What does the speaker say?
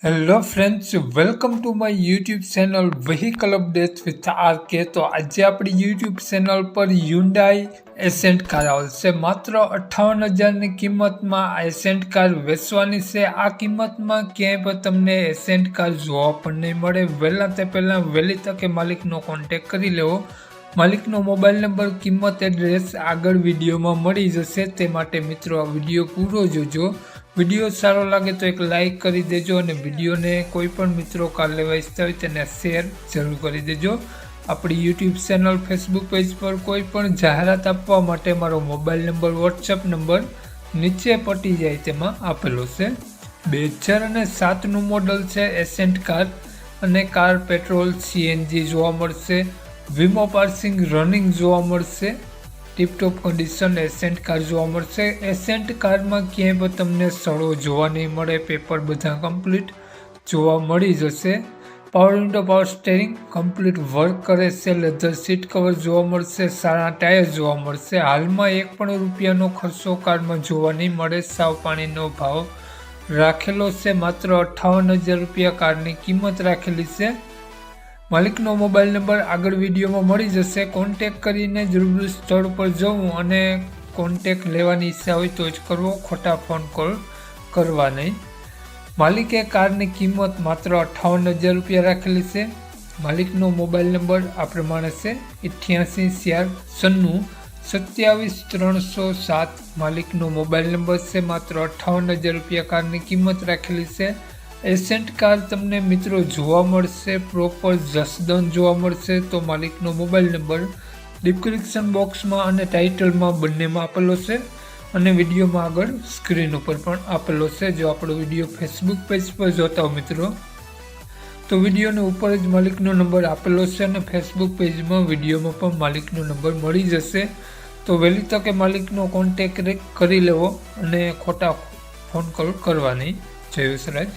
Hello friends, welcome to my YouTube channel vehicle update with RK. તો આજે આપણી YouTube channel પર Hyundai Accent car આવશે। માત્ર 58,000ની કિંમતમાં એસેન્ટ કાર વેચવાની છે। આ કિંમતમાં ક્યાંય પણ તમને એસેન્ટ કાર જોવા પણ નહીં મળે। વહેલા તે પહેલાં વહેલી તકે માલિકનો કોન્ટેક કરી લેવો। માલિકનો મોબાઈલ નંબર, કિંમત, એડ્રેસ આગળ વિડીયોમાં મળી જશે। તે માટે મિત્રો આ વિડીયો પૂરો જોજો। વિડીયો સારો લાગે તો એક લાઇક કરી દેજો અને વિડીયોને કોઈ પણ મિત્રો કાર લેવા ઈચ્છતા હોય તેને શેર જરૂર કરી દેજો। આપણી યુટ્યુબ ચેનલ, ફેસબુક પેજ પર કોઈ પણ જાહેરાત આપવા માટે મારો મોબાઈલ નંબર, વોટ્સએપ નંબર નીચે પટી જાય તેમાં આપેલો છે। 2007નું મોડલ છે એસેન્ટ કાર અને કાર પેટ્રોલ CNG જોવા મળશે। વીમો પાર્સિંગ રનિંગ જોવા મળશે। ટીપટોપ કન્ડિશન એસેન્ટ કાર જોવા મળશે। એસેન્ટ કારમાં ક્યાંય પણ તમને સડો જોવા નહીં મળે। પેપર બધા કમ્પ્લીટ જોવા મળી જશે। Power window, power steering complete work કરે છે। લેધર સીટ કવર જોવા મળશે। સારા ટાયર જોવા મળશે। હાલમાં એક પણ રૂપિયાનો ખર્ચો કારમાં જોવા નહીં મળે। સાવ પાણીનો ભાવ રાખેલો છે। માત્ર 58,000 રૂપિયા કારની કિંમત રાખેલી છે। માલિકનો મોબાઈલ નંબર આગળ વિડીયોમાં મળી જશે। કોન્ટેક કરીને રૂબરૂ સ્થળ પર જવું અને કોન્ટેક લેવાની ઈચ્છા હોય તો જ કરવો, ખોટા ફોન કોલ કરવા નહીં। માલિકે કારની કિંમત માત્ર 58,000 રૂપિયા રાખેલી છે। માલિકનો મોબાઈલ નંબર આ પ્રમાણે છે 88 496 27 307 માલિકનો મોબાઈલ નંબર છે। માત્ર 58,000 રૂપિયા કારની કિંમત રાખેલી છે। એસેન્ટ કાર તમને મિત્રો જોવા મળશે પ્રોપર જસદન જોવા મળશે। તો માલિકનો મોબાઈલ નંબર ડિસ્ક્રિપ્શન બોક્સમાં અને ટાઇટલમાં બંનેમાં આપેલો છે અને વિડીયોમાં આગળ સ્ક્રીન ઉપર પણ આપેલો છે। જો આપણો વિડીયો ફેસબુક પેજ પર જોતા હો મિત્રો તો વિડીયોની ઉપર જ માલિકનો નંબર આપેલો છે અને ફેસબુક પેજમાં વિડીયોમાં પણ માલિકનો નંબર મળી જશે। તો વહેલી તકે માલિકનો કોન્ટેક કરી લેવો અને ખોટા ફોન કોલ કરવા નહીં। જય વિસરાજ।